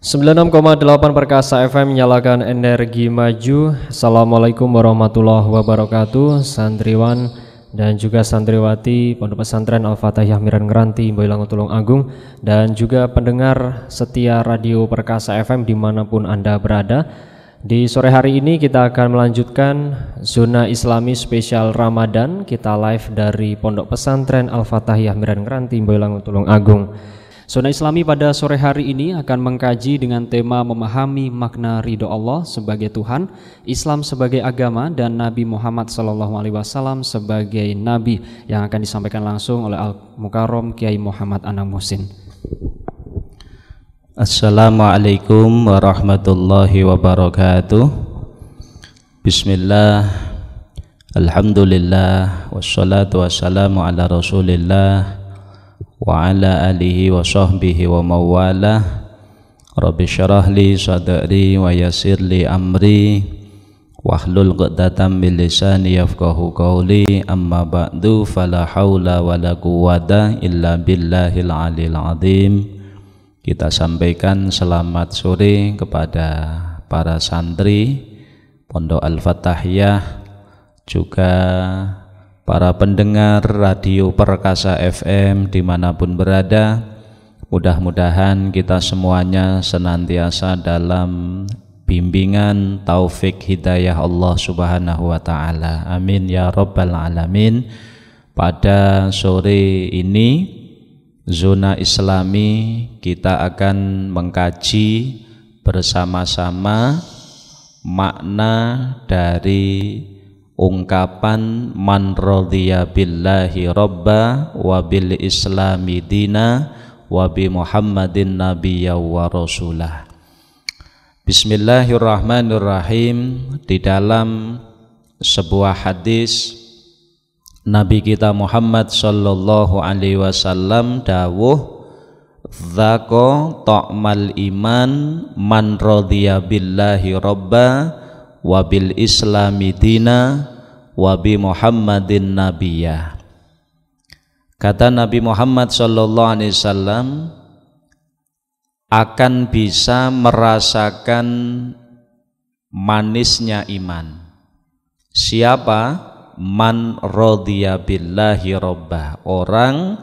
96,8 Perkasa FM menyalakan energi maju. Assalamualaikum warahmatullahi wabarakatuh. Santriwan dan juga santriwati Pondok Pesantren Al-Fatahiyah Miran Ngranti Boyolali Tulung Agung, dan juga pendengar setia Radio Perkasa FM dimanapun Anda berada. Di sore hari ini kita akan melanjutkan Zona Islami Spesial Ramadan. Kita live dari Pondok Pesantren Al-Fatahiyah Miran Ngranti Boyolali Tulung Agung. Zona Islami pada sore hari ini akan mengkaji dengan tema memahami makna ridho Allah sebagai Tuhan, Islam sebagai agama, dan Nabi Muhammad SAW sebagai Nabi, yang akan disampaikan langsung oleh Al-Mukarram Kiai Muhammad Anang Muhsin. Assalamualaikum warahmatullahi wabarakatuh. Bismillah, alhamdulillah, wassalatu wassalamu ala rasulillah wa ala alihi wa sahbihi wa mawalah. Rabbi syarah li sadri wa yassir li amri wahlul 'uqdatam min lisani yafqahu qawli. Amma ba'du, fala haula wala quwwata illa billahil aliyil azim. Kita sampaikan selamat sore kepada para santri Pondok Al-Fatahiyah, juga para pendengar Radio Perkasa FM dimanapun berada. Mudah-mudahan kita semuanya senantiasa dalam bimbingan taufik hidayah Allah Subhanahu wa ta'ala. Amin ya rabbal alamin. Pada sore ini Zona Islami kita akan mengkaji bersama-sama makna dari ungkapan man radhiya billahi robba wa bil islami dina wa bi muhammadin nabiyya wa rasulah. Bismillahirrahmanirrahim. Di dalam sebuah hadis Nabi kita Muhammad sallallahu alaihi wasallam dawuh, dzaka ta'mal iman man radhiya billahi robba wa bil islami dina wa bi muhammadin nabiyya. Kata Nabi Muhammad sallallahu alaihi wasallam, akan bisa merasakan manisnya iman siapa? Man radhiya billahi robba, orang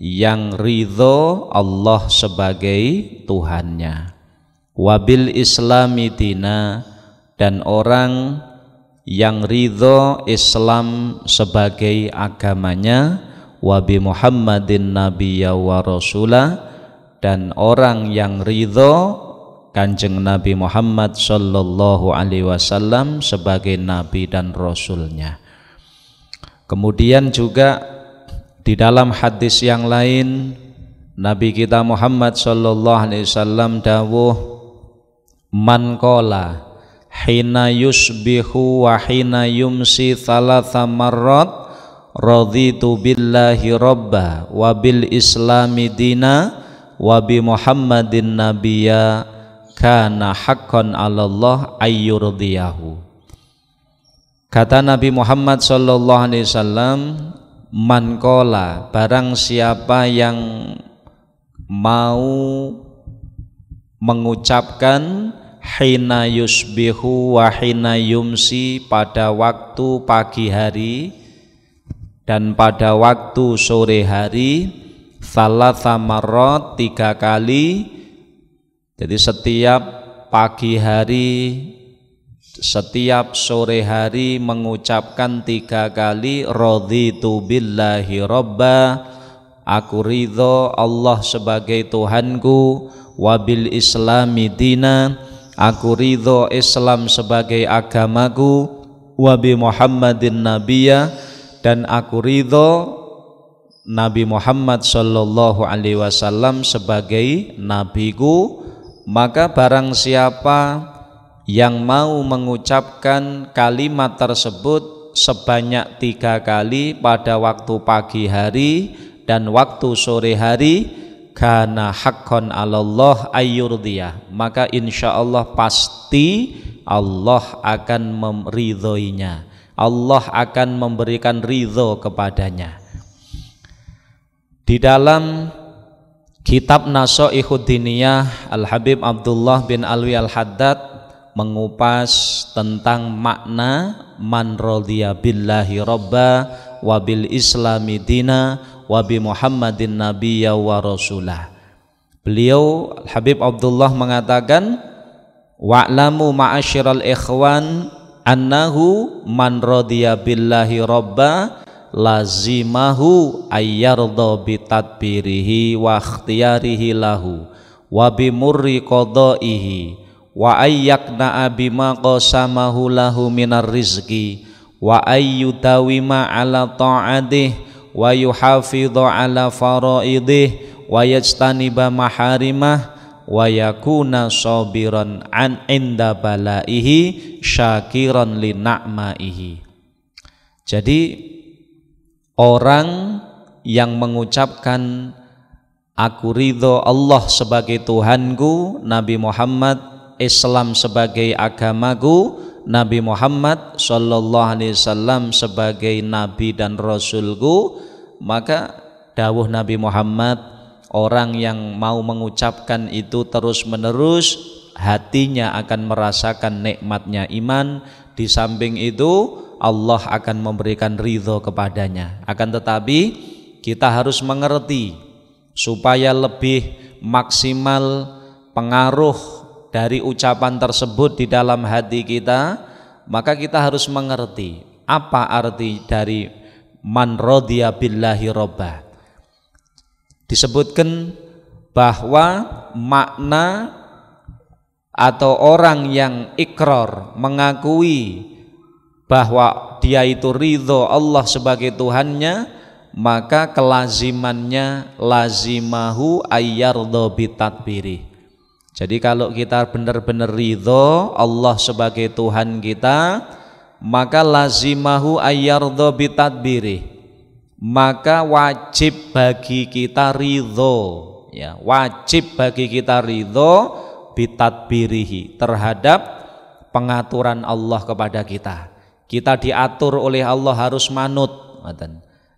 yang ridho Allah sebagai Tuhannya, wabil islami dina, dan orang yang ridho Islam sebagai agamanya, wabi muhammadin nabiyya wa rasulah, dan orang yang ridho Kanjeng Nabi Muhammad sallallahu alaihi wasallam sebagai nabi dan rasulnya. Kemudian juga di dalam hadis yang lain Nabi kita Muhammad sallallahu alaihi wasallam dawuh, man qala hina yusbihu wa hina yumsi thalatha marrat raditu billahi robba wa bil islami dina wa bi muhammadin nabiyya kana haqqan 'alallah ayyurdiyahu. Kata Nabi Muhammad sallallahu alaihi wasallam, man qala, barang siapa yang mau mengucapkan hina yusbihu wa hina yumsi, pada waktu pagi hari dan pada waktu sore hari, thalatha marrat, 3 kali. Jadi setiap pagi hari, setiap sore hari mengucapkan 3 kali, raditu billahi robba, aku ridho Allah sebagai Tuhanku, wabil islami dina, aku ridho Islam sebagai agamaku, wabi muhammadin nabiyya, dan aku ridho Nabi Muhammad sallallahu alaihi wasallam sebagai nabiku. Maka barang siapa yang mau mengucapkan kalimat tersebut sebanyak 3 kali pada waktu pagi hari dan waktu sore hari, kana haqqan 'alallah ayyurdiyah, maka insya Allah pasti Allah akan meridhoinya, Allah akan memberikan ridho kepadanya. Di dalam Kitab Nashaikhud Diniyah Al-Habib Abdullah bin Alwi Al-Haddad mengupas tentang makna man radhiya billahi robba wa bil islami dina wa bi Muhammadin nabiyya wa rasulah. Beliau Habib Abdullah mengatakan, wa'lamu ma'asyiral ikhwan annahu man radhiya billahi robba lazimahu ayyarda bi tadbirihi wa ikhtiyarihi lahu wa bi murri qadaihi wa ayyakna bima qasamahu lahu minar rizqi wa ayyudawima ala ta'atih wa yuhafidhu ala faraidih wa yajtaniba maharimah wa yakuna sabiran an inda balaihi syakiran li na'maihi. Jadi orang yang mengucapkan aku ridho Allah sebagai Tuhanku, Nabi Muhammad, Islam sebagai agamaku, Nabi Muhammad sallallahu alaihi wasallam sebagai nabi dan rasulku, maka dawuh Nabi Muhammad, orang yang mau mengucapkan itu terus menerus, hatinya akan merasakan nikmatnya iman. Di samping itu Allah akan memberikan ridho kepadanya. Akan tetapi kita harus mengerti, supaya lebih maksimal pengaruh dari ucapan tersebut di dalam hati kita, maka kita harus mengerti apa arti dari man radhiya billahi robba. Disebutkan bahwa makna atau orang yang ikrar, mengakui bahwa dia itu ridho Allah sebagai Tuhannya, maka kelazimannya lazimahu ayyardha bitadbiri. Jadi kalau kita benar-benar ridho Allah sebagai Tuhan kita, maka lazimahu ayyardha bitadbiri, maka wajib bagi kita ridho, ya, wajib bagi kita ridho bitadbirihi, terhadap pengaturan Allah kepada kita. Kita diatur oleh Allah, harus manut.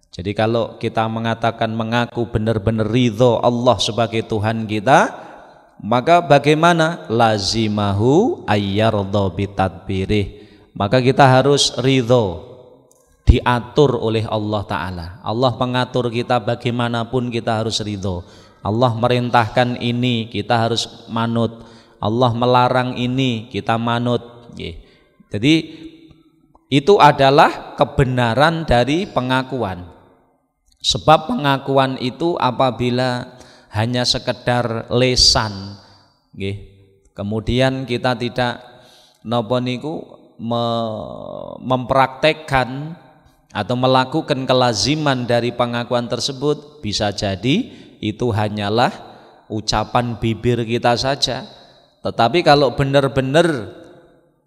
Jadi kalau kita mengatakan mengaku benar-benar ridho Allah sebagai Tuhan kita, maka bagaimana? Lazimahu ayyardha bitadbirih, maka kita harus ridho, diatur oleh Allah Ta'ala. Allah mengatur kita bagaimanapun kita harus ridho. Allah merintahkan ini, kita harus manut. Allah melarang ini, kita manut. Jadi itu adalah kebenaran dari pengakuan. Sebab pengakuan itu apabila hanya sekedar lesan, kemudian kita tidak mempraktekkan atau melakukan kelaziman dari pengakuan tersebut, bisa jadi itu hanyalah ucapan bibir kita saja. Tetapi kalau benar-benar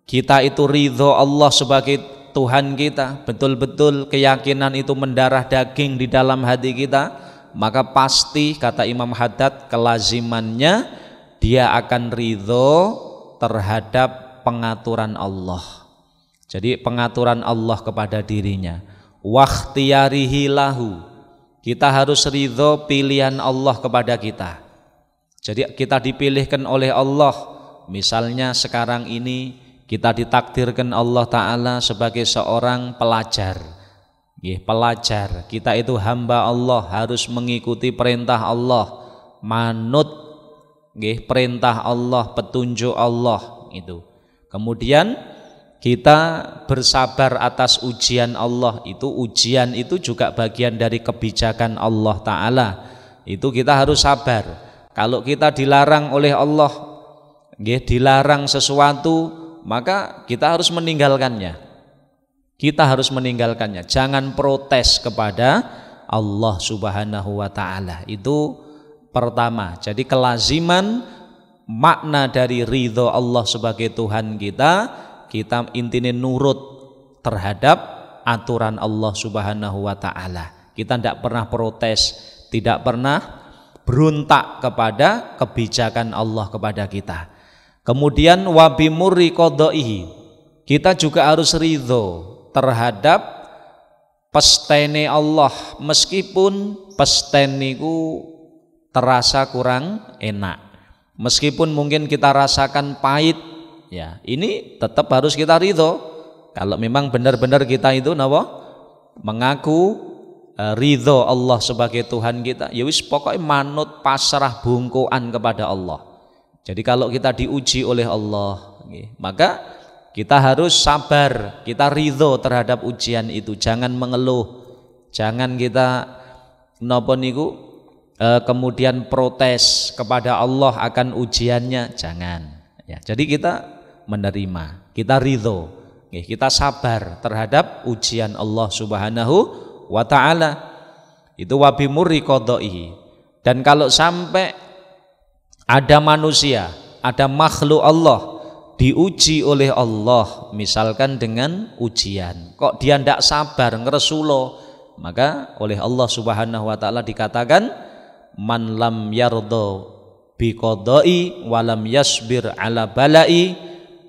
kita itu ridho Allah sebagai Tuhan kita, betul-betul keyakinan itu mendarah daging di dalam hati kita, maka pasti kata Imam Haddad, kelazimannya dia akan ridho terhadap pengaturan Allah. Jadi pengaturan Allah kepada dirinya. Wakhtiyarihi lahu, kita harus ridho pilihan Allah kepada kita. Jadi kita dipilihkan oleh Allah. Misalnya sekarang ini kita ditakdirkan Allah Ta'ala sebagai seorang pelajar. Pelajar, kita itu hamba Allah, harus mengikuti perintah Allah, manut perintah Allah, petunjuk Allah itu. Kemudian kita bersabar atas ujian Allah, itu ujian itu juga bagian dari kebijakan Allah Ta'ala. Itu kita harus sabar. Kalau kita dilarang oleh Allah, dilarang sesuatu, maka kita harus meninggalkannya. Kita harus meninggalkannya. Jangan protes kepada Allah Subhanahu wa Ta'ala. Itu pertama. Jadi kelaziman makna dari ridho Allah sebagai Tuhan kita, kita intinya nurut terhadap aturan Allah Subhanahu wa Ta'ala. Kita tidak pernah protes, tidak pernah berontak kepada kebijakan Allah kepada kita. Kemudian wabimuri qadaihi, kita juga harus ridho terhadap pestene Allah, meskipun pesten niku terasa kurang enak. Meskipun mungkin kita rasakan pahit, ya ini tetap harus kita ridho. Kalau memang benar-benar kita itu mengaku ridho Allah sebagai Tuhan kita, ya wis pokoknya manut pasrah bungkuan kepada Allah. Jadi kalau kita diuji oleh Allah, maka kita harus sabar, kita ridho terhadap ujian itu, jangan mengeluh, jangan kita kemudian protes kepada Allah akan ujiannya, jangan. Ya, jadi kita menerima, kita ridho, kita sabar terhadap ujian Allah Subhanahu wa ta'ala. Itu wabimurri qadaihi. Dan kalau sampai ada manusia, ada makhluk Allah diuji oleh Allah, misalkan dengan ujian, kok dia tidak sabar, ngeresulo, maka oleh Allah Subhanahu wa ta'ala dikatakan man lam yardo biqadai walam yasbir ala balai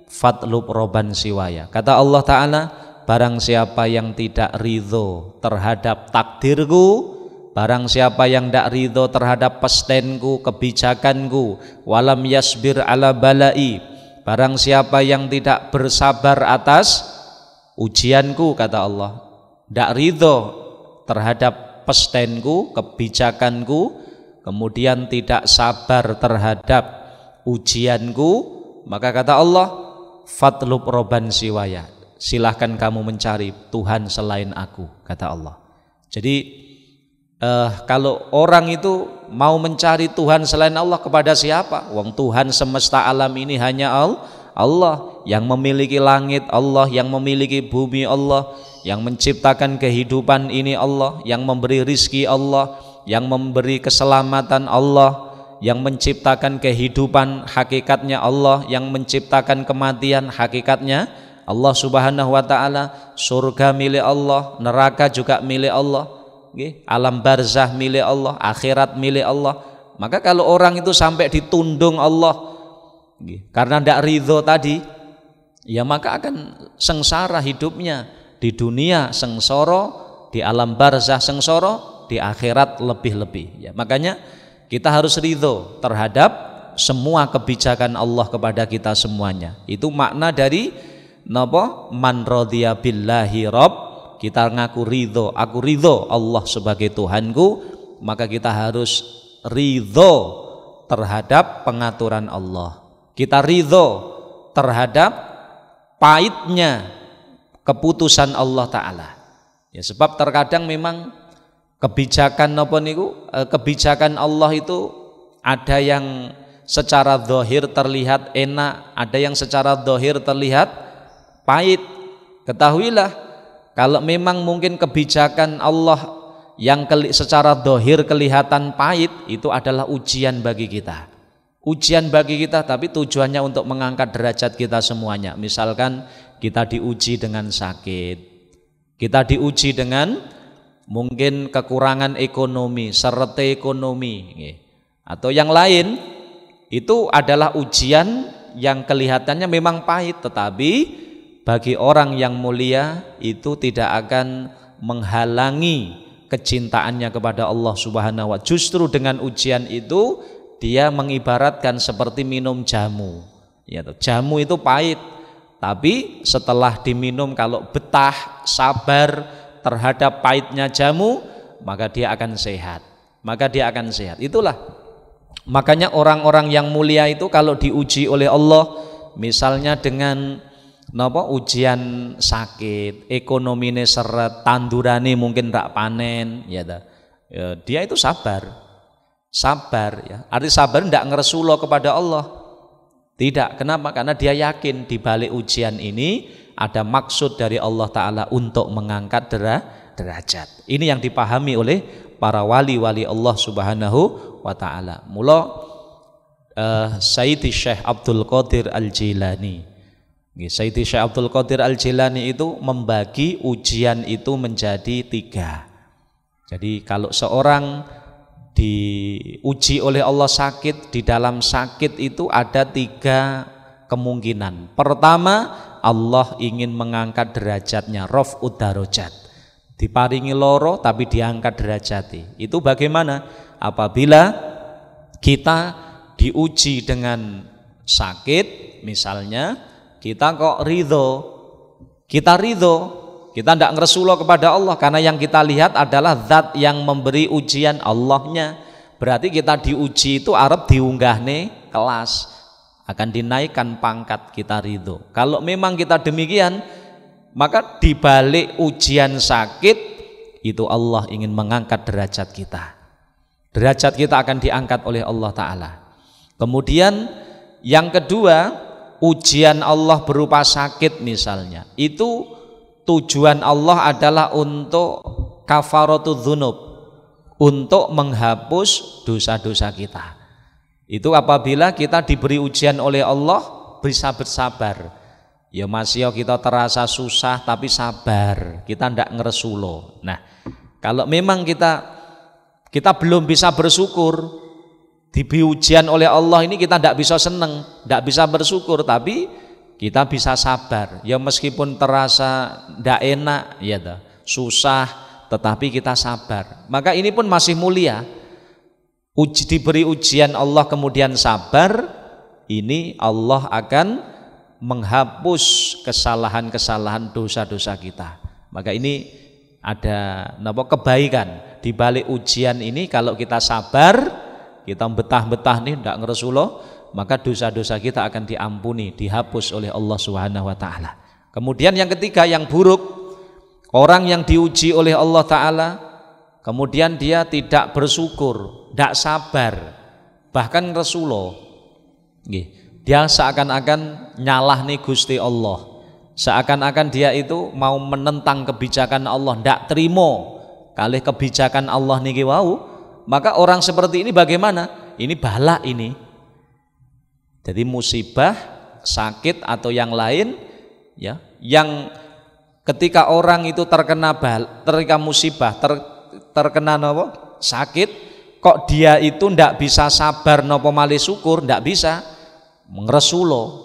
fatlub roban siwaya. Kata Allah Ta'ala, barang siapa yang tidak ridho terhadap takdirku, barang siapa yang tidak ridho terhadap pestenku, kebijakanku, walam yasbir ala balai, barang siapa yang tidak bersabar atas ujianku, kata Allah, tidak ridho terhadap pestenku, kebijakanku, kemudian tidak sabar terhadap ujianku, maka kata Allah, fatlub roban siwaya, silahkan kamu mencari Tuhan selain aku, kata Allah. Jadi kalau orang itu mau mencari Tuhan selain Allah, kepada siapa? Wong Tuhan semesta alam ini hanya Allah, yang memiliki langit Allah, yang memiliki bumi Allah, yang menciptakan kehidupan ini Allah, yang memberi rizki Allah, yang memberi keselamatan Allah, yang menciptakan kehidupan hakikatnya Allah, yang menciptakan kematian hakikatnya Allah Subhanahu wa ta'ala. Surga milik Allah, neraka juga milik Allah, alam barzah milik Allah, akhirat milik Allah. Maka kalau orang itu sampai ditundung Allah karena tidak ridho tadi, ya maka akan sengsara hidupnya, di dunia sengsara, di alam barzah sengsara, di akhirat lebih-lebih. Ya, makanya kita harus ridho terhadap semua kebijakan Allah kepada kita semuanya. Itu makna dari man radhiya billahi rabb, kita ngaku ridho, aku ridho Allah sebagai Tuhanku, maka kita harus ridho terhadap pengaturan Allah. Kita ridho terhadap pahitnya keputusan Allah Ta'ala. Ya, sebab terkadang memang kebijakan kebijakan Allah itu ada yang secara zahir terlihat enak, ada yang secara zahir terlihat pahit. Ketahuilah, kalau memang mungkin kebijakan Allah yang secara zahir kelihatan pahit, itu adalah ujian bagi kita. Ujian bagi kita, tapi tujuannya untuk mengangkat derajat kita semuanya. Misalkan kita diuji dengan sakit, kita diuji dengan mungkin kekurangan ekonomi, serete ekonomi, atau yang lain, itu adalah ujian yang kelihatannya memang pahit, tetapi bagi orang yang mulia itu tidak akan menghalangi kecintaannya kepada Allah Subhanahu wa ta'ala. Justru dengan ujian itu dia mengibaratkan seperti minum jamu. Ya, jamu itu pahit, tapi setelah diminum kalau betah, sabar terhadap pahitnya jamu, maka dia akan sehat. Itulah makanya orang-orang yang mulia itu kalau diuji oleh Allah, misalnya dengan ujian sakit, ekonomine seret, tandurane mungkin tidak panen, ya, dia itu sabar ya. Arti sabar tidak ngeresulo kepada Allah, tidak. Kenapa? Karena dia yakin di balik ujian ini ada maksud dari Allah Ta'ala untuk mengangkat derajat. Ini yang dipahami oleh para wali-wali Allah Subhanahu wa ta'ala. Mula Sayyidi Syekh Abdul Qadir Al-Jilani, Sayyidi Syekh Abdul Qadir Al-Jilani itu membagi ujian itu menjadi 3. Jadi kalau seorang diuji oleh Allah sakit, di dalam sakit itu ada 3 kemungkinan. Pertama, Allah ingin mengangkat derajatnya, raf'ud darajat, diparingi loro tapi diangkat derajati. Itu bagaimana? Apabila kita diuji dengan sakit misalnya, kita kok ridho, kita tidak ngeresulo kepada Allah karena yang kita lihat adalah zat yang memberi ujian, Allahnya. Berarti kita diuji itu arep diunggahne kelas, akan dinaikkan pangkat, kita ridho. Kalau memang kita demikian, maka dibalik ujian sakit itu Allah ingin mengangkat derajat kita. Derajat kita akan diangkat oleh Allah Ta'ala. Kemudian yang kedua, ujian Allah berupa sakit misalnya, itu tujuan Allah adalah untuk kafaratul dzunub, untuk menghapus dosa-dosa kita. Itu apabila kita diberi ujian oleh Allah, bisa bersabar. Ya masih kita terasa susah tapi sabar, kita ndak ngeresulo. Nah, kalau memang kita belum bisa bersyukur, diberi ujian oleh Allah ini kita ndak bisa seneng, ndak bisa bersyukur, tapi kita bisa sabar. Ya meskipun terasa ndak enak, ya dah, susah, tetapi kita sabar. Maka ini pun masih mulia. Diberi ujian Allah kemudian sabar, ini Allah akan menghapus kesalahan-kesalahan dosa-dosa kita. Maka ini ada kebaikan di balik ujian ini. Kalau kita sabar, kita betah-betah nih ndak ngeresulo, maka dosa-dosa kita akan diampuni, dihapus oleh Allah Subhanahu wa taala. Kemudian yang ketiga, yang buruk, orang yang diuji oleh Allah Ta'ala kemudian dia tidak bersyukur, tidak sabar, bahkan Rasulullah dia seakan-akan nyalah nih Gusti Allah, seakan-akan dia itu mau menentang kebijakan Allah, tidak terima kalih kebijakan Allah niki wau. Maka orang seperti ini bagaimana? Ini bala ini, jadi musibah, sakit atau yang lain, ya, yang ketika orang itu terkena musibah, terkena sakit, kok dia itu ndak bisa sabar nopo malih syukur, ndak bisa, ngresulo.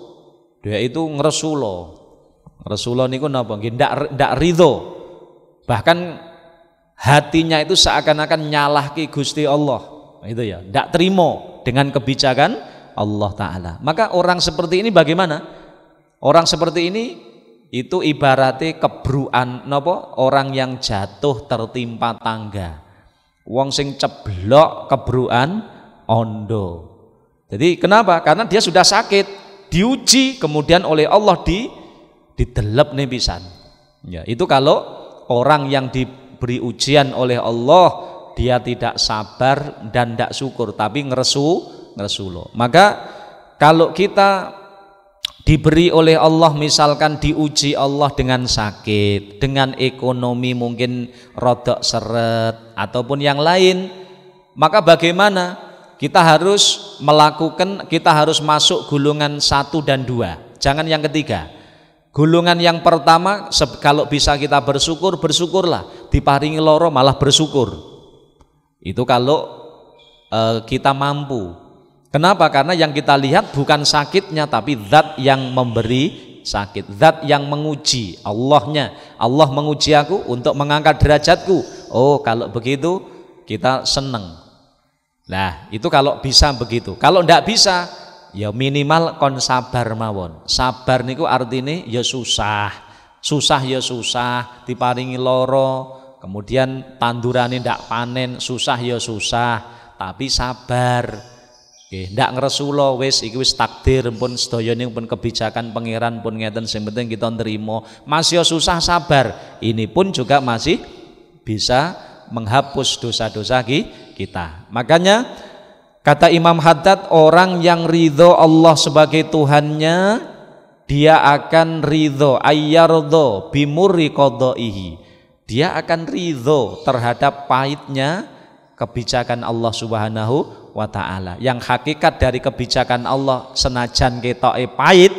Dia itu ngresulo niku napa nggih, ndak ridho. Bahkan hatinya itu seakan-akan nyalahki Gusti Allah. Itu ya, ndak terima dengan kebijakan Allah Ta'ala. Maka orang seperti ini bagaimana? Orang seperti ini itu ibaratnya kebruan orang yang jatuh tertimpa tangga, wong sing ceblok kebruan ondo. Jadi kenapa? Karena dia sudah sakit, diuji kemudian oleh Allah didelep nih pisan. Ya, itu kalau orang yang diberi ujian oleh Allah, dia tidak sabar dan tidak syukur, tapi ngeresulo. Maka kalau kita diberi oleh Allah, misalkan diuji Allah dengan sakit, dengan ekonomi mungkin rodok seret ataupun yang lain, maka bagaimana? Kita harus masuk golongan 1 dan 2, jangan yang ketiga. Golongan yang pertama, kalau bisa kita bersyukur, bersyukurlah. Diparingi loro malah bersyukur. Itu kalau kita mampu. Kenapa? Karena yang kita lihat bukan sakitnya, tapi zat yang memberi sakit, zat yang menguji, Allahnya. Allah menguji aku untuk mengangkat derajatku. Oh, kalau begitu kita seneng. Nah, itu kalau bisa begitu. Kalau ndak bisa, ya minimal kon sabar mawon. Sabar niku artine ya susah ya susah, diparingi loro, kemudian tandurane ndak panen, susah ya susah, tapi sabar. Ndak ngresulo, wis iki wis takdir pun sedayane pun kebijakan pangeran pun ngeten, sing penting kita nrimo. Masih susah sabar, ini pun juga masih bisa menghapus dosa-dosa kita. Makanya kata Imam Haddad, orang yang ridho Allah sebagai Tuhannya, dia akan ridho ayyardho bimurri qadaihi. Dia akan ridho terhadap pahitnya kebijakan Allah Subhanahu wa ta'ala. Yang hakikat dari kebijakan Allah, senajan ketoke pahit,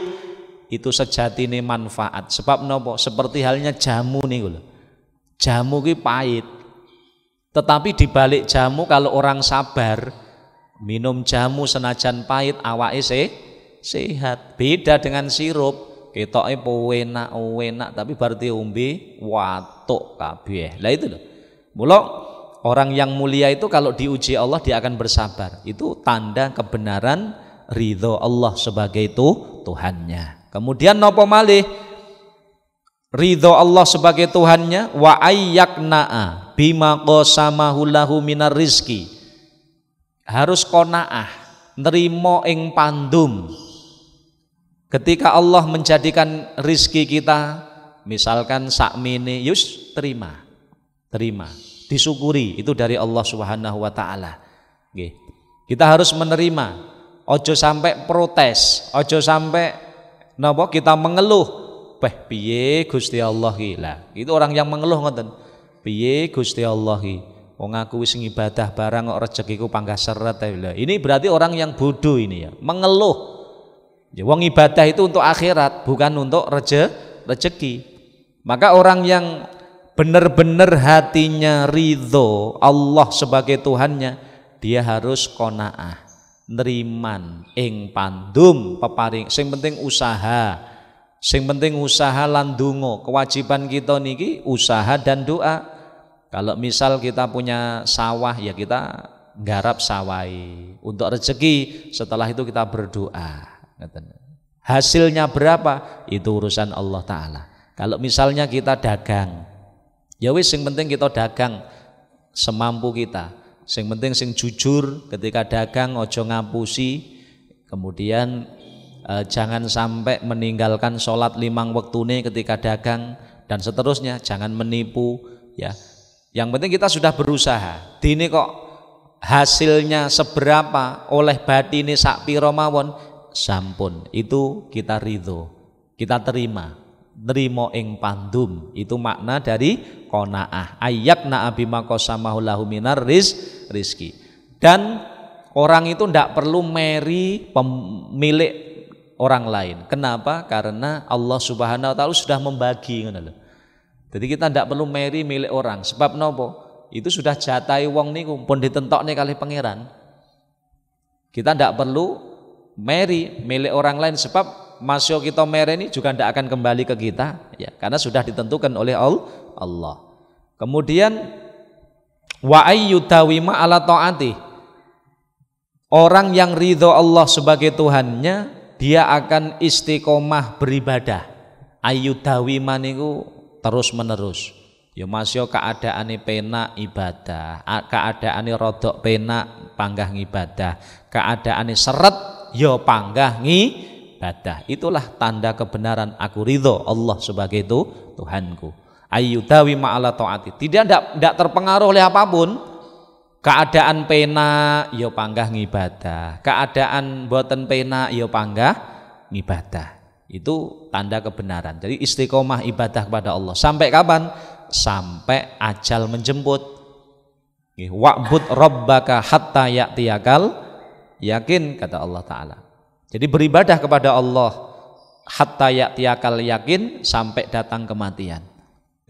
itu sejatine manfaat. Sebab nopo? Seperti halnya jamu nih lho. Jamu ki pahit, tetapi dibalik jamu, kalau orang sabar minum jamu senajan pahit, awake sehat. Beda dengan sirup, ketoke enak, tapi berarti ombe watuk kabeh. Lah itu lho. Mula orang yang mulia itu kalau diuji Allah dia akan bersabar. Itu tanda kebenaran ridho Allah sebagai Tuhannya. Kemudian nopo malih ridho Allah sebagai Tuhannya, wa ayyakna'a bima qasamahu lahu minar rizki. Harus qanaah, nerimo ing pandum. Ketika Allah menjadikan rizki kita, misalkan sakmene, yus terima, disyukuri, itu dari Allah Subhanahu wa taala. Nggih. Kita harus menerima, ojo sampai protes, ojo sampai napa kita mengeluh. Piye Gusti Allah ki. Lah, itu orang yang mengeluh ngoten. Piye Gusti Allah ki. Wong aku wis ngibadah barang kok rezekiku panggah seret. Ini berarti orang yang bodoh ini ya, mengeluh. Ya, wong ibadah itu untuk akhirat, bukan untuk rezeki. Maka orang yang benar-benar hatinya ridho Allah sebagai Tuhannya, dia harus qanaah, neriman ing pandum peparing. Sing penting usaha. Sing penting usaha lan donga. Kewajiban kita niki usaha dan doa. Kalau misal kita punya sawah ya kita nggarap sawai. Untuk rezeki setelah itu kita berdoa. Hasilnya berapa? Itu urusan Allah Ta'ala. Kalau misalnya kita dagang, ya wis sing penting kita dagang semampu kita. Sing penting sing jujur ketika dagang, ojo ngapusi. Kemudian jangan sampai meninggalkan sholat 5 waktune ketika dagang dan seterusnya. Jangan menipu ya. Yang penting kita sudah berusaha. Dini kok hasilnya seberapa oleh batine sak pira mawon, sampun itu kita ridho, kita terima ing pandum. Itu makna dari qanaah, ayyakna bima qasamahu lahu minar rizki. Dan orang itu tidak perlu meri pemilik orang lain. Kenapa? Karena Allah Subhanahu wa taala sudah membagi ngono lho. Jadi kita tidak perlu meri milik orang. Sebab nopo? Itu sudah jatai wong niku pun ditentokne kali pangeran. Kita tidak perlu meri milik orang lain, sebab masyo kita meri ini juga tidak akan kembali ke kita ya, karena sudah ditentukan oleh Allah. Kemudian wa ayyudawima ala taati. Orang yang ridho Allah sebagai Tuhannya, dia akan istiqomah beribadah. Ayyudawima niku terus menerus. Ya masya keadaane penak ibadah, keadaane rodok penak panggah ngibadah, keadaane seret ya panggah ngibadah. Itulah tanda kebenaran aku ridho Allah sebagai Tuhanku. Ayyudawi ma'ala ta'ati. Tidak terpengaruh oleh apapun. Keadaan penak ya panggah ngibadah, keadaan boten penak ya panggah ngibadah. Itu tanda kebenaran. Jadi istiqomah ibadah kepada Allah. Sampai kapan? Sampai ajal menjemput. Wa'bud rabbaka hatta ya'tiyakal yakin, kata Allah Ta'ala. Jadi beribadah kepada Allah hatta ya'tiyakal yakin, sampai datang kematian.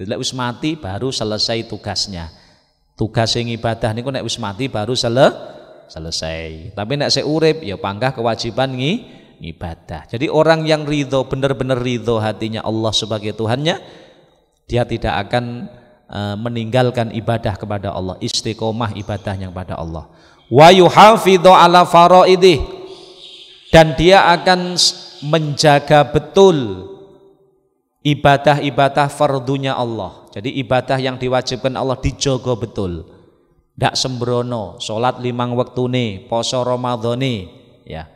Jadi wis mati baru selesai tugasnya. Tugas yang ibadah niku nek wis mati baru selesai. Tapi nek sik urip ya panggah kewajiban ibadah. Jadi orang yang ridho, benar-benar ridho hatinya Allah sebagai Tuhannya, dia tidak akan meninggalkan ibadah kepada Allah, istiqomah ibadahnya kepada Allah. Wa yuhafidhu ala faraidih, dan dia akan menjaga betul ibadah-ibadah fardunya Allah. Jadi ibadah yang diwajibkan Allah dijogo betul. Ndak sembrono, salat 5 waktune, poso Ramadhane, ya.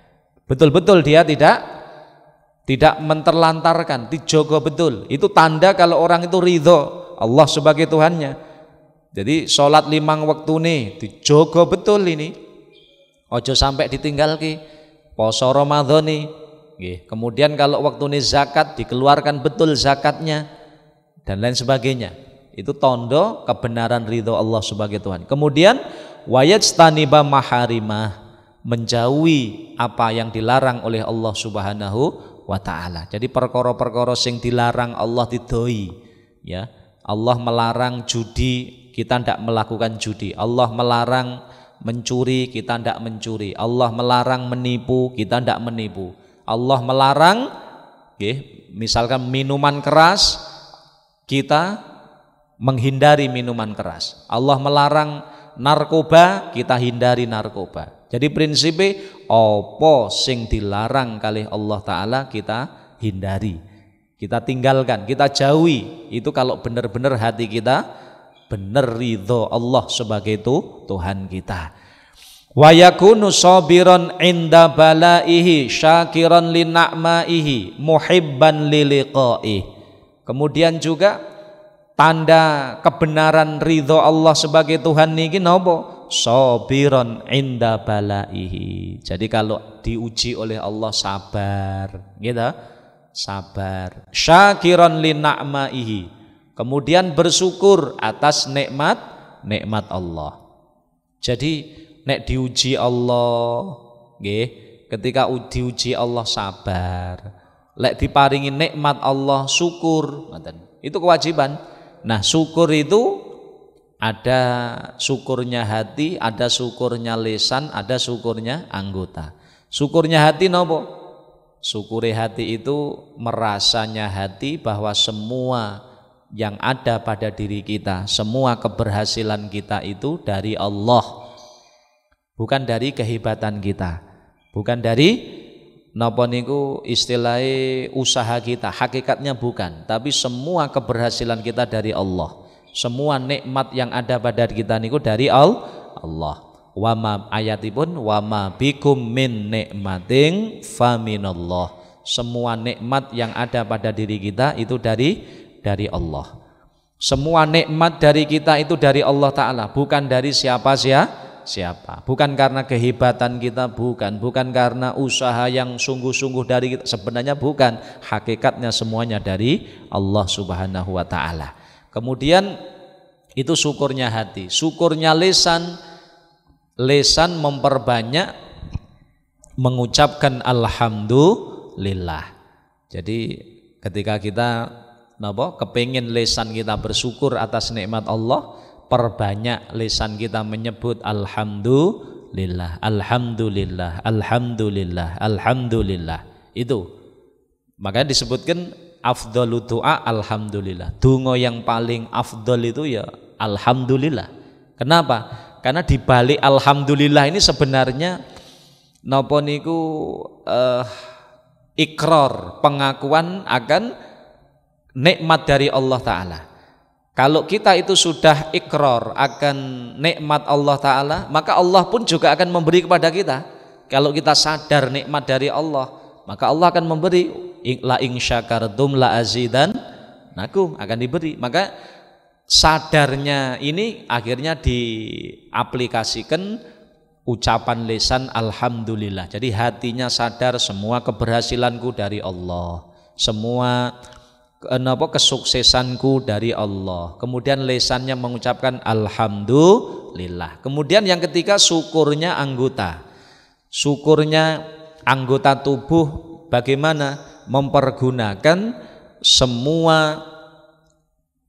Betul-betul dia tidak menterlantarkan, dijogo betul. Itu tanda kalau orang itu ridho Allah sebagai Tuhannya. Jadi sholat 5 waktune dijogo betul ini. Ojo sampai ditinggalki. Poso Ramadhani. Kemudian kalau waktune zakat dikeluarkan betul zakatnya dan lain sebagainya. Itu tondo kebenaran ridho Allah sebagai Tuhan. Kemudian wayajtaniba maharimah, menjauhi apa yang dilarang oleh Allah Subhanahu wa taala. Jadi perkara-perkara sing dilarang Allah didoi, ya. Allah melarang judi, kita tidak melakukan judi. Allah melarang mencuri, kita tidak mencuri. Allah melarang menipu, kita tidak menipu. Allah melarang misalkan minuman keras, kita menghindari minuman keras. Allah melarang narkoba, kita hindari narkoba. Jadi prinsipnya apa sing dilarang kali Allah Ta'ala kita hindari, kita tinggalkan, kita jauhi. Itu kalau benar-benar hati kita benar ridho Allah sebagai Tuhan kita. Wa yakunu sabiran inda balaihi syakiran li na'maihi muhibban li liqa'ih. Kemudian juga tanda kebenaran ridho Allah sebagai Tuhan niki napa? Sabiran inda balaihi. Jadi kalau diuji oleh Allah sabar, gitu. Sabar. Syakiran li na'maihi. Kemudian bersyukur atas nikmat Allah. Jadi nek diuji Allah, nggih, ketika diuji Allah sabar. Lek diparingi nikmat Allah syukur, ngoten. Itu kewajiban. Nah, syukur itu ada syukurnya hati, ada syukurnya lisan, ada syukurnya anggota. Syukurnya hati nopo? Syukuri hati itu merasanya hati bahwa semua yang ada pada diri kita, semua keberhasilan kita itu dari Allah. Bukan dari kehebatan kita, bukan dari napa niku istilahnya usaha kita, hakikatnya bukan, tapi semua keberhasilan kita dari Allah. Semua nikmat yang ada pada kita niku dari Allah. Wa ma ayatipun wa ma bikum min nikmatin faminallah. Semua nikmat yang ada pada diri kita itu dari Allah. Semua nikmat dari kita itu dari Allah Ta'ala, bukan dari siapa. Bukan karena kehebatan kita, bukan karena usaha yang sungguh-sungguh dari kita, sebenarnya bukan, hakikatnya semuanya dari Allah Subhanahu wa Ta'ala. Kemudian itu syukurnya hati. Syukurnya lisan memperbanyak mengucapkan alhamdulillah. Jadi ketika kita kepingin lisan kita bersyukur atas nikmat Allah, perbanyak lisan kita menyebut alhamdulillah, alhamdulillah, alhamdulillah, alhamdulillah. Itu makanya disebutkan afdhalu du'a alhamdulillah. Donga yang paling afdal itu ya alhamdulillah. Kenapa? Karena di balik alhamdulillah ini sebenarnya napa niku ikrar, pengakuan akan nikmat dari Allah Ta'ala. Kalau kita itu sudah ikrar akan nikmat Allah Ta'ala, maka Allah pun juga akan memberi kepada kita. Kalau kita sadar nikmat dari Allah, maka Allah akan memberi. La in syakartum la azidannakum, akan diberi. Maka sadarnya ini akhirnya diaplikasikan ucapan lisan alhamdulillah. Jadi hatinya sadar semua keberhasilanku dari Allah, semua kesuksesanku dari Allah. Kemudian lisannya mengucapkan alhamdulillah. Kemudian yang ketiga syukurnya anggota. Syukurnya anggota tubuh bagaimana mempergunakan semua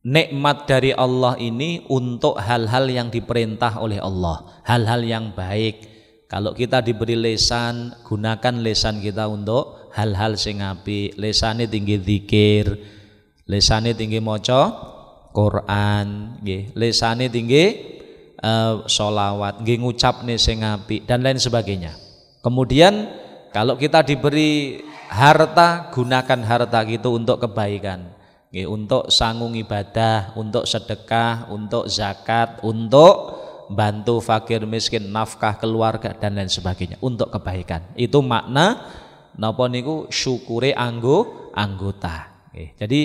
nikmat dari Allah ini untuk hal-hal yang diperintah oleh Allah, hal-hal yang baik. Kalau kita diberi lisan, gunakan lisan kita untuk hal-hal sing apik. Lisane tinggi zikir, lisane tinggi maca Quran, nggih. Lisane tinggi sholawat, nggih, ngucapne sing apik dan lain sebagainya. Kemudian kalau kita diberi harta, gunakan harta itu untuk kebaikan, nggih, untuk sanggung ibadah, untuk sedekah, untuk zakat, untuk bantu fakir miskin, nafkah keluarga dan lain sebagainya, untuk kebaikan. Itu makna napa niku syukure anggota. Jadi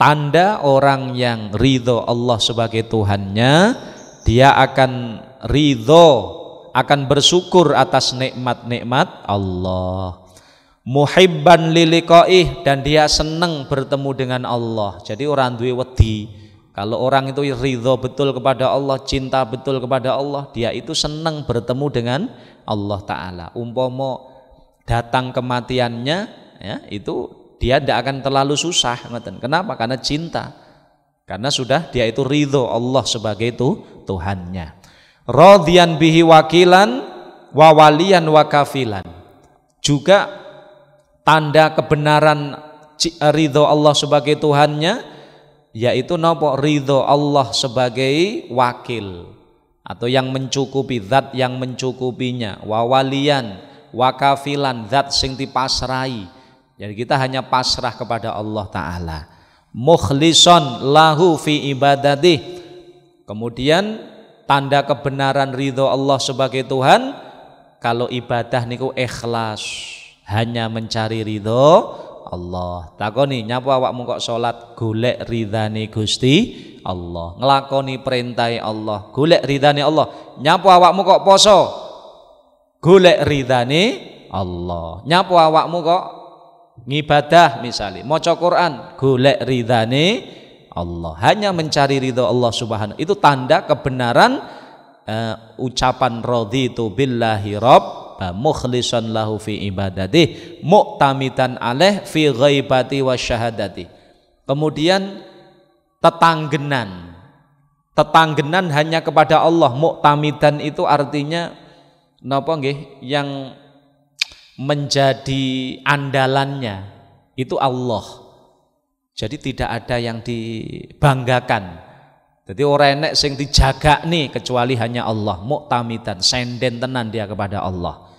tanda orang yang ridho Allah sebagai Tuhannya, dia akan ridho, akan bersyukur atas nikmat-nikmat Allah. Muhibban liliqa'ih, dan dia senang bertemu dengan Allah. Jadi orang duwe wedi. Kalau orang itu ridho betul kepada Allah, cinta betul kepada Allah, dia itu senang bertemu dengan Allah Ta'ala. Umpama datang kematiannya, ya, itu dia tidak akan terlalu susah. Kenapa? Karena cinta. Karena sudah dia itu ridho Allah sebagai Tuhannya. Radhiyan bihi wakilan wa waliyan wa kafilan. Juga tanda kebenaran ridho Allah sebagai Tuhannya, yaitu nopo ridho Allah sebagai wakil atau yang mencukupi, zat yang mencukupinya, wawalian, wakafilan, zat sing dipasrai. Jadi kita hanya pasrah kepada Allah Ta'ala. Mukhlison lahu fi ibadatih. Kemudian tanda kebenaran ridho Allah sebagai Tuhan, kalau ibadah niku ikhlas, hanya mencari ridho Allah. Takoni nyapa awakmu kok salat golek ridhane Gusti Allah, nglakoni perintah Allah golek ridhane Allah. Nyapa awakmu kok poso golek ridhane Allah. Nyapa awakmu kok ngibadah misalnya maca Quran golek ridhane Allah, hanya mencari ridho Allah Subhanahu. Itu tanda kebenaran ucapan raditu billahi rabb mukhlishan lahu fi ibadati mu'tamidan alaih fi ghaibati wa syahadati. Kemudian tetanggenan hanya kepada Allah. Mu'tamidan itu artinya napa nggih, yang menjadi andalannya itu Allah. Jadi tidak ada yang dibanggakan. Jadi orang enek sing dijaga nih kecuali hanya Allah. Mu'tamidan, senden tenan dia kepada Allah.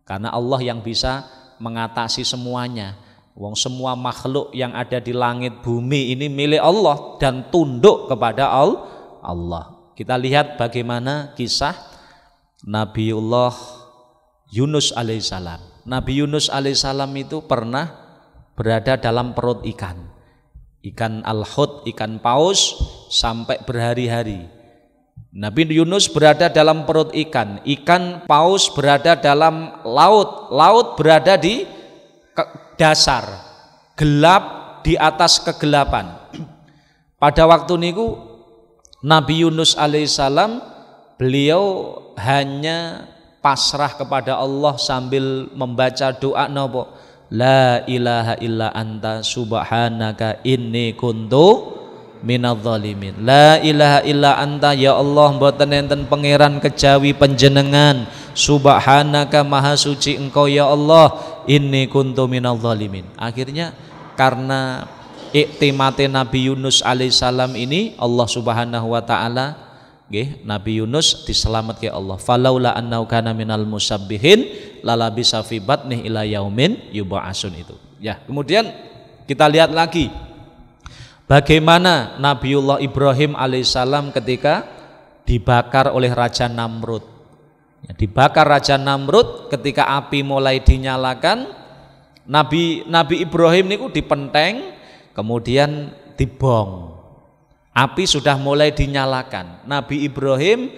Karena Allah yang bisa mengatasi semuanya. Wong semua makhluk yang ada di langit bumi ini milik Allah dan tunduk kepada Allah. Kita lihat bagaimana kisah Nabiullah Yunus alaihissalam. Nabi Yunus alaihissalam itu pernah berada dalam perut ikan al-hut, ikan paus, sampai berhari-hari. Nabi Yunus berada dalam perut ikan paus berada dalam laut berada di dasar, gelap di atas kegelapan. Pada waktu niku Nabi Yunus alaihissalam beliau hanya pasrah kepada Allah sambil membaca doa nopo, la ilaha illa anta subhanaka inni kuntu minadh-dhalimin. La ilaha illa anta, ya Allah mboten enten pangeran kejawi panjenengan, subhanaka maha suci engkau ya Allah, inni kuntu minadh-dhalimin. Akhirnya karena iktimate Nabi Yunus alaihissalam ini, Allah Subhanahu wa taala nggih, Nabi Yunus diselamatke Allah. Falaula annahu kana minal musabbihin lalabisa fi batnih ila yaumin yub'atsun itu. Ya, kemudian kita lihat lagi bagaimana Nabiullah Ibrahim alaihissalam ketika dibakar oleh Raja Namrud. Ya, dibakar Raja Namrud, ketika api mulai dinyalakan, Nabi Ibrahim niku dipenteng, kemudian dibong. Api sudah mulai dinyalakan. Nabi Ibrahim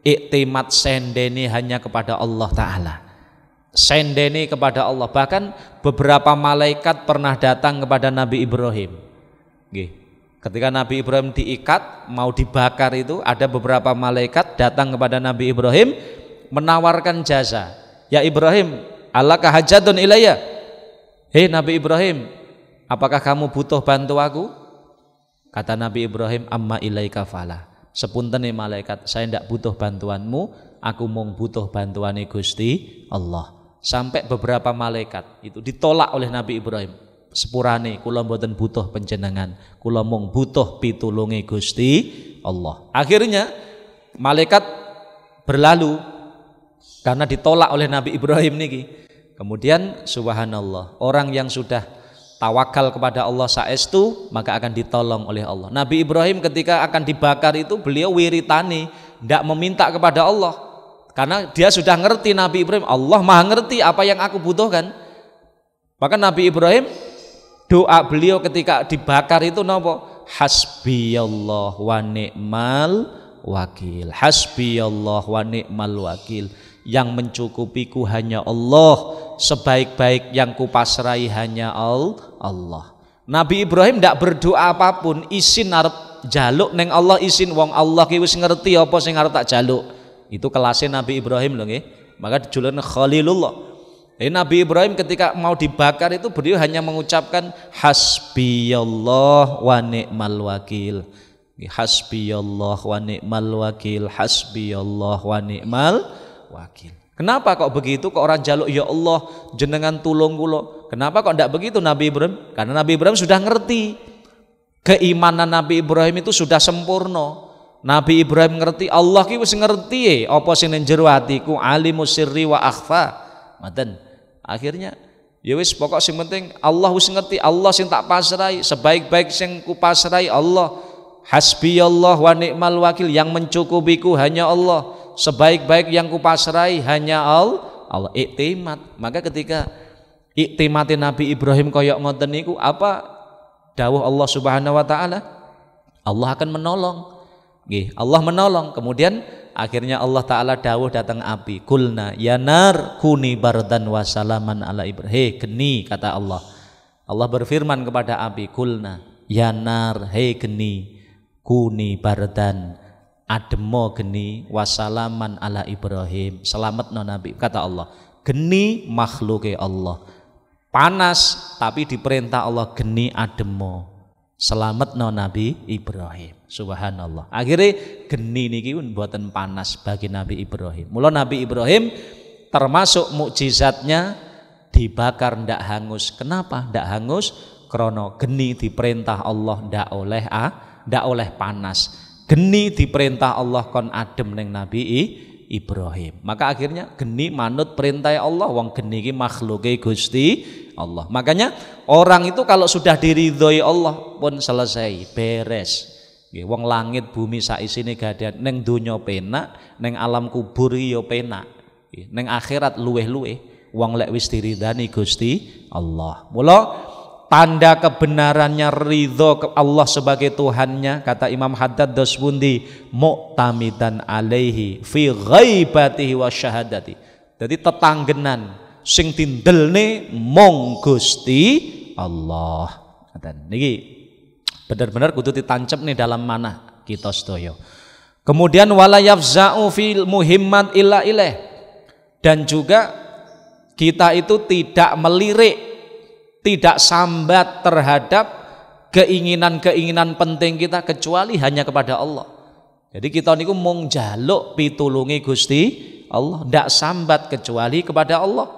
iktimat sendeni hanya kepada Allah Ta'ala. Sendeni kepada Allah. Bahkan beberapa malaikat pernah datang kepada Nabi Ibrahim. Ketika Nabi Ibrahim diikat mau dibakar itu, ada beberapa malaikat datang kepada Nabi Ibrahim menawarkan jasa. Ya Ibrahim, alaka hajatun ilayya. Hei Nabi Ibrahim, apakah kamu butuh bantu aku? Kata Nabi Ibrahim, amma ilaika fala. Sepuntene malaikat, saya tidak butuh bantuanmu, aku mau butuh bantuane Gusti Allah. Sampai beberapa malaikat itu ditolak oleh Nabi Ibrahim. Sepurane kula mboten butuh panjenengan, kula mung butuh pitulunge Gusti Allah. Akhirnya malaikat berlalu karena ditolak oleh Nabi Ibrahim niki. Kemudian subhanallah, orang yang sudah tawakal kepada Allah saestu maka akan ditolong oleh Allah. Nabi Ibrahim ketika akan dibakar itu beliau wiritani, tidak meminta kepada Allah, karena dia sudah ngerti Nabi Ibrahim, Allah maha ngerti apa yang aku butuhkan. Bahkan Nabi Ibrahim doa beliau ketika dibakar itu nopo, hasbiyallah wa ni'mal wakil, hasbiyallah wa ni'mal wakil, yang mencukupiku hanya Allah, sebaik-baik yang kupasrai hanya Allah. Nabi Ibrahim tidak berdoa apapun, isin arep jaluk neng Allah, isin wong Allah ki wis ngerti apa sing arep tak jaluk. Itu kelasnya Nabi Ibrahim lho nggih. Maka dijulukan Khalilullah. Nabi Ibrahim ketika mau dibakar itu beliau hanya mengucapkan hasbiyallah wa ni'mal wakil. Hasbiyallah wa ni'mal wakil, hasbiyallah wa ni'mal wakil. Kenapa kok begitu? Kok orang jaluk ya Allah jenengan tulung kula? Kenapa kok tidak begitu Nabi Ibrahim? Karena Nabi Ibrahim sudah ngerti Keimanan Nabi Ibrahim itu sudah sempurna. Nabi Ibrahim ngerti Allah ki wis ngerti apa sing ning jero atiku, alimus sirri wa akhfa. Ngoten. Akhirnya ya wis pokok sing penting Allah wis ngerti, Allah sing tak pasrai, sebaik-baik sing ku pasrai Allah. Hasbiyallah wa ni'mal wakil, yang mencukupiku hanya Allah, sebaik-baik yang ku pasrai hanya Allah. Iktimat. Maka ketika iktimati Nabi Ibrahim koyok ngoten niku, apa dawuh Allah Subhanahu wa taala? Allah akan menolong. Nggih, Allah menolong. Kemudian akhirnya Allah taala dawuh datang api, kulna ya nar kuni bardan wa salaman ala Ibrahim. Hei geni, kata Allah. Allah berfirman kepada api, kulna ya nar, hei geni, kuni bardan, ademo geni, wasalaman ala Ibrahim, selamat no Nabi. Kata Allah, geni makhluke Allah, panas tapi diperintah Allah geni ademo, selamat no Nabi Ibrahim. Subhanallah. Akhirnya geni niki mboten panas bagi Nabi Ibrahim. Mula Nabi Ibrahim termasuk mukjizatnya dibakar ndak hangus. Kenapa ndak hangus? Krono geni diperintah Allah ndak oleh panas. Geni diperintah Allah kon adem neng Nabi Ibrahim. Maka akhirnya geni manut perintah Allah, wong geni iki makhluke Gusti Allah. Makanya orang itu kalau sudah diridhoi Allah pun selesai, beres. Nggih, wong langit bumi sak isine gadean, ning donya penak, ning alam kubur ya penak. Ning akhirat luweh-luweh wong lek wis diridani Gusti Allah. Mula tanda kebenarannya ridho ke Allah sebagai Tuhannya, kata Imam Haddad Dasbundi, mu'tamidan alaihi fi ghaibatihi wa syahadati. Jadi tetanggenan sing tindelne mong Gusti Allah. Niki benar-benar kudu ditancep nih dalam mana kita sedaya. Kemudian wala yafza'u fil muhimmat illa ilaih, dan juga kita itu tidak melirik, tidak sambat terhadap keinginan-keinginan penting kita kecuali hanya kepada Allah. Jadi kita niku mung njaluk pitulungi Gusti Allah, ndak sambat kecuali kepada Allah.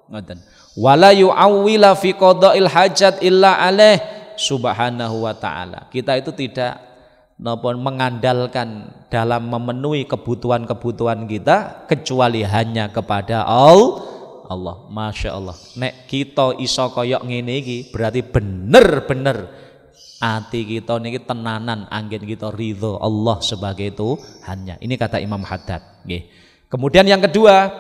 Ngoten. Wala yu'awwila fi qada'il hajat illa alaih subhanahu wa ta'ala. Kita itu tidak mengandalkan dalam memenuhi kebutuhan-kebutuhan kita kecuali hanya kepada Allah. Masya Allah. Nek kita iso koyok ngene iki berarti bener-bener ati kita niki tenanan anggen kita ridho Allah sebagai Tuhannya. Ini kata Imam Haddad. Nggih. Kemudian yang kedua,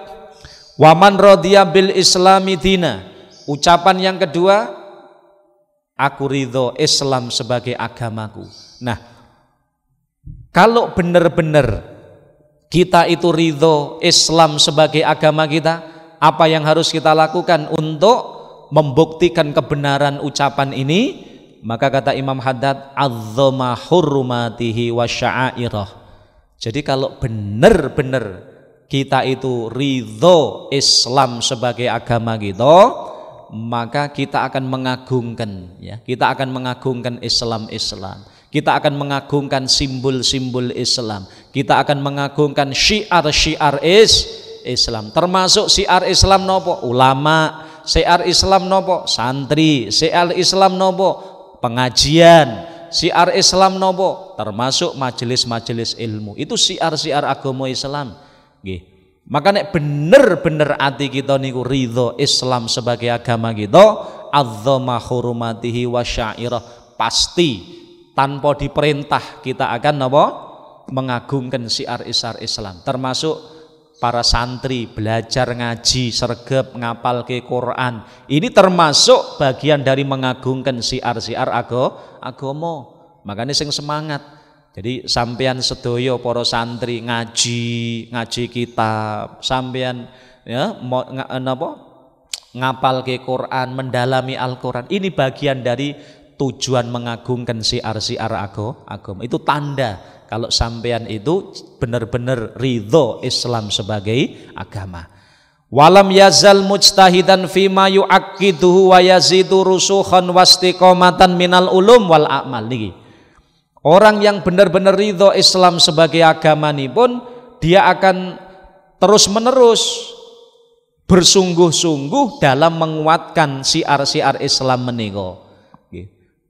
waman radhiya bil islami dina. Ucapan yang kedua, aku ridho Islam sebagai agamaku. Nah, kalau benar-benar kita itu ridho Islam sebagai agama kita, apa yang harus kita lakukan untuk membuktikan kebenaran ucapan ini? Maka kata Imam Haddad, azzama hurmatihi wa sya'airah. Jadi kalau benar-benar kita itu ridho Islam sebagai agama kita, maka kita akan mengagungkan, ya, kita akan mengagungkan Islam. Kita akan mengagungkan simbol-simbol Islam. Kita akan mengagungkan syiar-syiar Islam. Termasuk syiar Islam nopo? Ulama. Syiar Islam nopo? Santri. Syiar Islam nopo? Pengajian. Syiar Islam nopo? Termasuk majelis-majelis ilmu. Itu syiar-syiar agama Islam. Nggih. Maka nek bener-bener ati kita niku ridho Islam sebagai agama kita, azzama hurmatihi wa syairah, pasti tanpa diperintah kita akan apa? Mengagungkan syiar-syiar Islam. Termasuk para santri belajar ngaji, sregep ngapal ke Quran. Ini termasuk bagian dari mengagungkan syiar-syiar agama. Makanya sing semangat. Jadi sampean sedoyo para santri ngaji kitab, sampean ya ngapal ke Quran, mendalami Al-Quran. Ini bagian dari tujuan mengagungkan syiar-syiar agama. Itu tanda kalau sampean itu benar-benar ridho Islam sebagai agama. Walam yazal mujtahidan fima yu'aqqiduhu wa yazidu rusukhan wastiqomatan minal ulum wal a'mal. Niki orang yang benar-benar ridho Islam sebagai agama ini pun dia akan terus-menerus bersungguh-sungguh dalam menguatkan syiar-syiar Islam menika.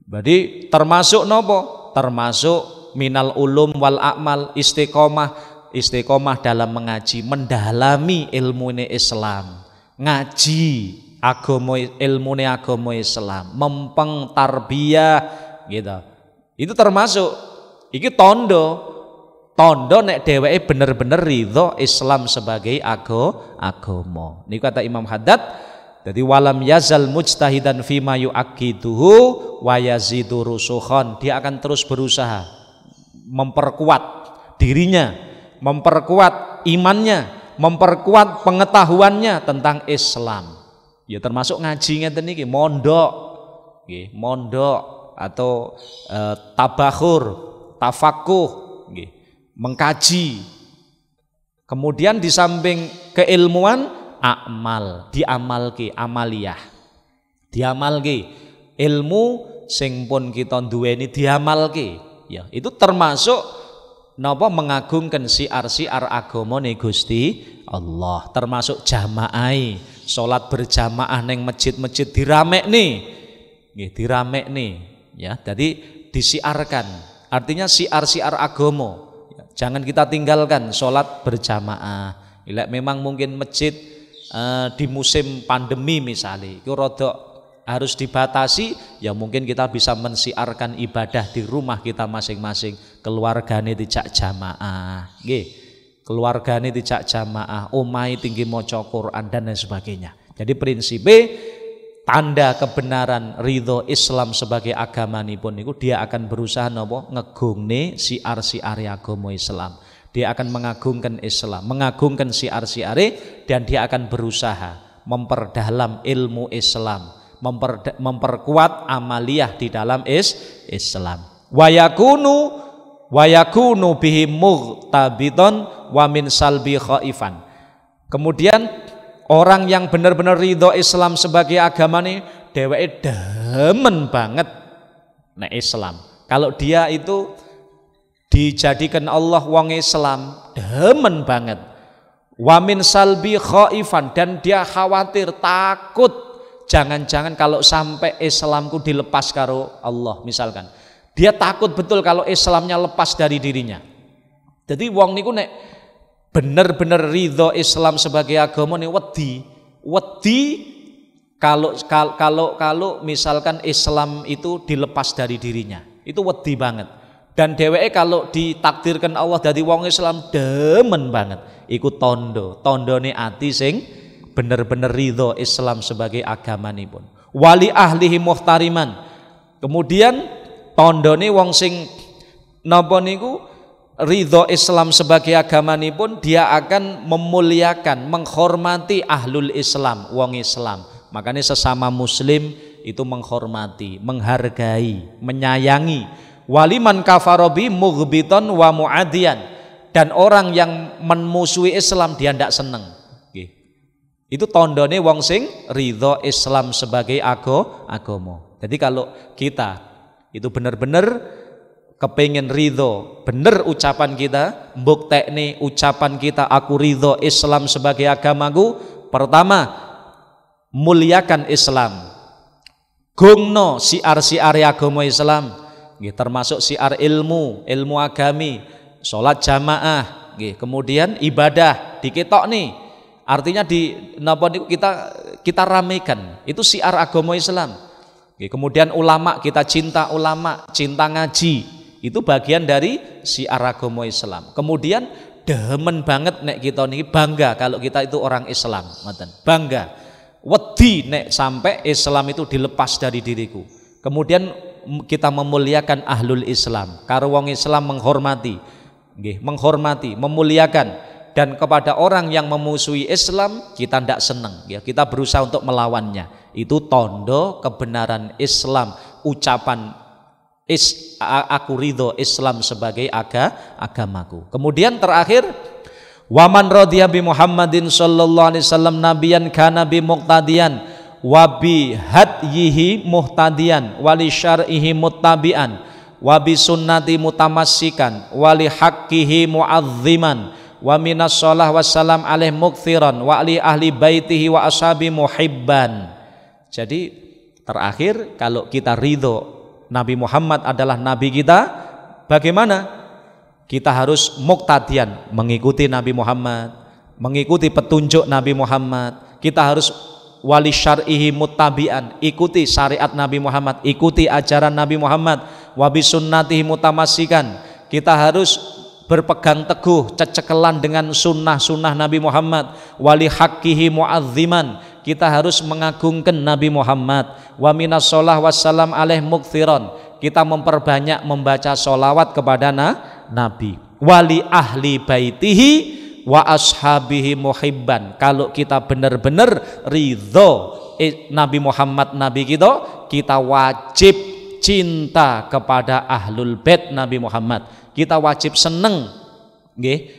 Berarti termasuk nopo? Termasuk minal ulum wal akmal, istiqomah dalam mengaji, mendalami ilmune Islam, ngaji ilmune agama Islam, mempeng tarbiyah gitu. Itu termasuk iki tondo nek dheweke bener-bener ridho Islam sebagai agama. Niku kata Imam Haddad, jadi walam yazal mujtahidan fima yu'aqiduhu wa yazidu rusukhan. Dia akan terus berusaha memperkuat dirinya, memperkuat imannya, memperkuat pengetahuannya tentang Islam. Ya termasuk ngaji ngeten niki, mondok atau tabakhur, tafakuh, mengkaji. Kemudian di samping keilmuan, amal, diamalke, amaliyah, diamalke ilmu sing pun kita duweni diamalke. Ya, itu termasuk napa mengagungkan siar-siar agama Gusti Allah, termasuk jamaah, salat berjamaah neng masjid-masjid diramekne, nggih diramekne ya. Jadi disiarkan, artinya siar-siar agama. Ya, jangan kita tinggalkan salat berjamaah. Lek memang mungkin masjid di musim pandemi misalnya itu rodok harus dibatasi, ya mungkin kita bisa mensiarkan ibadah di rumah kita masing-masing, keluargane dijak jamaah, nggih, keluargane dijak jamaah, omahe tinggi maca Quran dan lain sebagainya. Jadi prinsipnya tanda kebenaran ridho Islam sebagai agamanipun niku dia akan berusaha napa ngegungne siar-siar agama Islam. Dia akan mengagungkan Islam, mengagungkan siar-siare, dan dia akan berusaha memperdalam ilmu Islam, memperkuat amaliyah di dalam Islam. Wa yakunu bihi mughtabiton wa min salbi khaifan. Kemudian orang yang benar-benar ridho Islam sebagai agama ini, dheweke demen banget nek Islam. Kalau dia itu dijadikan Allah wong Islam, demen banget. Wa min salbi khaifan, dan dia khawatir, takut jangan-jangan kalau sampai Islamku dilepas karo Allah misalkan. Dia takut betul kalau Islamnya lepas dari dirinya. Jadi wong niku nek bener-bener ridho Islam sebagai agama nih wedi kalau misalkan Islam itu dilepas dari dirinya. Itu wedi banget. Dan dheweke kalau ditakdirkan Allah dari wong Islam demen banget. Iku tondone ati sing bener-bener ridho Islam sebagai agamanipun. Wali ahlihi muhtariman. Kemudian tondone wong sing napa niku ridho Islam sebagai agamanipun, dia akan memuliakan, menghormati ahlul Islam, wong Islam. Makanya sesama muslim itu menghormati, menghargai, menyayangi. Waliman kafarobi mughbiton wa mu'adiyan, dan orang yang memusuhi Islam dia tidak seneng. Itu tondone wong sing ridho Islam sebagai agama. Jadi kalau kita itu benar-benar kepingin ridho, bener ucapan kita, mbuktekne ucapan kita aku ridho Islam sebagai agamaku, pertama muliakan Islam, gungno siar-siar agama Islam. Termasuk siar ilmu agami, sholat jamaah, kemudian ibadah diketok nih, artinya kita ramekan, itu siar agama Islam. Kemudian ulama, kita cinta ulama, cinta ngaji, itu bagian dari siar agama Islam. Kemudian demen banget nek kita nih bangga kalau kita itu orang Islam, bangga, wedi nek sampai Islam itu dilepas dari diriku. Kemudian kita memuliakan ahlul Islam, karo wong Islam menghormati, memuliakan, dan kepada orang yang memusuhi Islam kita tidak senang, kita berusaha untuk melawannya. Itu tondo kebenaran Islam, ucapan aku ridho Islam sebagai agamaku. Kemudian terakhir, waman radhiya bi Muhammadin sallallahu alaihi wasallam nabiyan kana bi muqtadiyan wabi hadyihi muhtadian wali syar'ihi muttabi'an wabi sunnati mutamassikan wali haqqihi mu'azziman wa minas sholah wassalam alaih mukthiran wa ali ahli baitihi wa ashabi muhibban. Jadi terakhir, kalau kita ridho Nabi Muhammad adalah Nabi kita, bagaimana? Kita harus muqtadian, mengikuti Nabi Muhammad, mengikuti petunjuk Nabi Muhammad. Kita harus wali syar'ihi muttabi'an, ikuti syariat Nabi Muhammad, ikuti ajaran Nabi Muhammad. Wabi sunnatihi mutamassikan, kita harus berpegang teguh, cecekelan dengan sunnah-sunnah Nabi Muhammad. Wali haqqihi mu'azziman, kita harus mengagungkan Nabi Muhammad. Wa minas sholah wassalam alaih mukthiron, kita memperbanyak membaca sholawat kepada Nabi. Wali ahli baitihi wa ashabihi muhibban, kalau kita benar-benar ridho Nabi Muhammad Nabi kita wajib cinta kepada ahlul bait Nabi Muhammad. Kita wajib seneng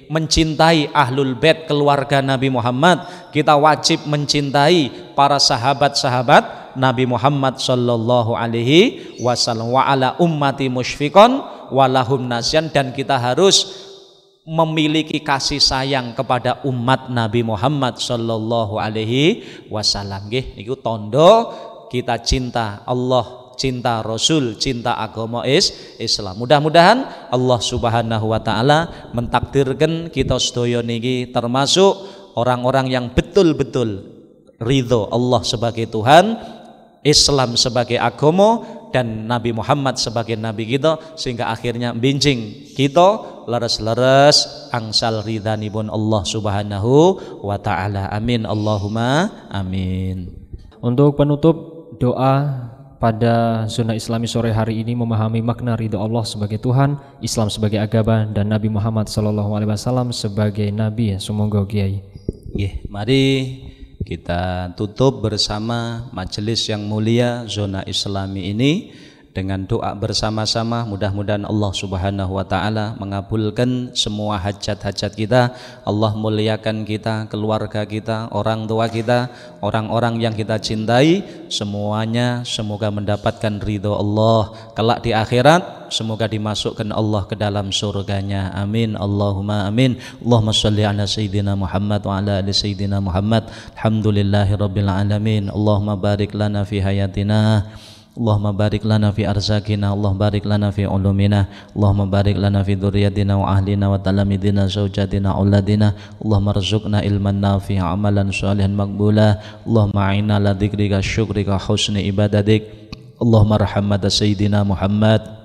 mencintai ahlul bait keluarga Nabi Muhammad. Kita wajib mencintai para sahabat-sahabat Nabi Muhammad sallallahu alaihi wasallam. Wa ala ummati musyfiqon walahum nasyan, dan kita harus memiliki kasih sayang kepada umat Nabi Muhammad sallallahu alaihi wasallam. Nggih, niku tondo kita cinta Allah, cinta Rasul, cinta agama Islam. Mudah-mudahan Allah Subhanahu wa taala mentakdirkan kita sedaya niki termasuk orang-orang yang betul-betul ridho Allah sebagai Tuhan, Islam sebagai agama, dan Nabi Muhammad sebagai Nabi kita, sehingga akhirnya bincing kita leres-leres angsal ridhanipun Allah Subhanahu wa ta'ala. Amin Allahumma amin. Untuk penutup doa pada Sunnah Islami sore hari ini, memahami makna ridho Allah sebagai Tuhan, Islam sebagai agama, dan Nabi Muhammad SAW sebagai Nabi. Semoga Kiai. Mari kita tutup bersama majelis yang mulia Zona Islami ini dengan doa bersama-sama. Mudah-mudahan Allah Subhanahu wa taala mengabulkan semua hajat-hajat kita. Allah muliakan kita, keluarga kita, orang tua kita, orang-orang yang kita cintai, semuanya semoga mendapatkan ridho Allah. Kelak di akhirat semoga dimasukkan Allah ke dalam surganya. Amin Allahumma amin. Allahumma shalli ala sayyidina Muhammad wa ala ali sayyidina Muhammad. Alhamdulillahirabbil alamin. Allahumma barik lana fi hayatina, Allahumma barik lana fi arzakina, Allahumma barik lana fi ulumina, Allahumma barik lana fi dzurriyyatina wa ahlina wa talamidina zawjatina auladina. Allahumma rzuqna ilman nafi'a, amalan sholihan maqbula. Allahumma a'inna ala dzikrika syukrika husni ibadatik. Allahumma arham mata sayyidina Muhammad,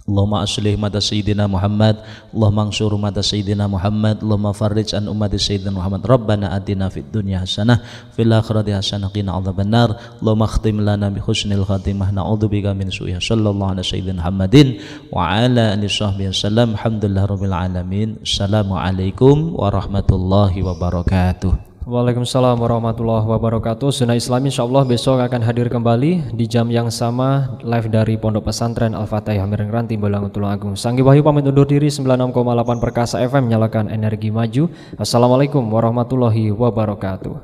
Allahumma aslih mata sayyidina Muhammad, Allahumma ansur mata sayyidina Muhammad, Allahumma farrij an ummati sayyidina Muhammad. Rabbana atina fid dunya hasanah fil akhirati hasanah qina adzabannar. Allahumma khtim lana bi husnil khatimah, na'udzubika min su'i. Sallallahu ala sayyidina Muhammadin wa ala alihi washabbihi wasallam. Alhamdulillahirabbil alamin. Assalamualaikum warahmatullahi wabarakatuh. Waalaikumsalam warahmatullahi wabarakatuh. Sunnah Islami insyaallah besok akan hadir kembali di jam yang sama, live dari Pondok Pesantren Al-Fatihah Mirengranti Boyolali Tulungagung. Sanggi Wahyu pamit undur diri. 96,8 Perkasa FM, nyalakan energi maju. Assalamualaikum warahmatullahi wabarakatuh.